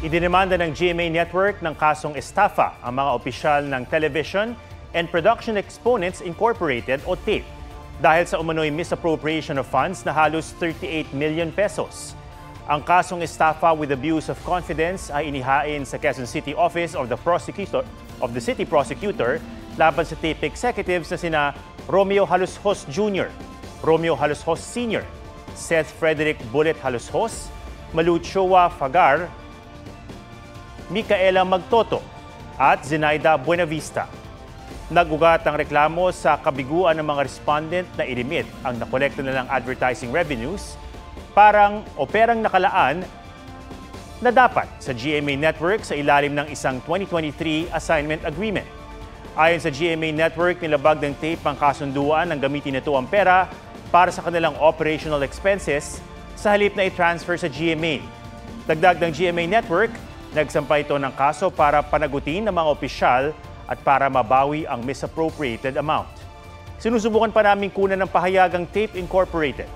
Idinimanda ng GMA Network ng kasong estafa ang mga opisyal ng Television and Production Exponents Incorporated o TAPE dahil sa umano'y misappropriation of funds na halos 38 million pesos. Ang kasong estafa with abuse of confidence ay inihain sa Quezon City Office of the City Prosecutor laban sa TAPE executives na sina Romeo Halushos Jr., Romeo Halushos Sr., Seth Frederick Bullet Halushos, Malu Choa Fagar, Micaela Magtoto at Zenaida Buenavista. Nag-ugat ang reklamo sa kabiguan ng mga respondent na ilimit ang nakolekta nilang advertising revenues perang nakalaan na dapat sa GMA Network sa ilalim ng isang 2023 assignment agreement. Ayon sa GMA Network, nilabag ng TAPE ang kasunduan ng gamitin nito ang pera para sa kanilang operational expenses sa halip na i-transfer sa GMA. Dagdag ng GMA Network, nagsampa ito ng kaso para panagutin ng mga opisyal at para mabawi ang misappropriated amount. Sinusubukan pa namin kunan ng pahayagang TAPE Incorporated.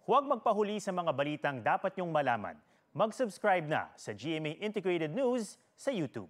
Huwag magpahuli sa mga balitang dapat niyong malaman. Mag-subscribe na sa GMA Integrated News sa YouTube.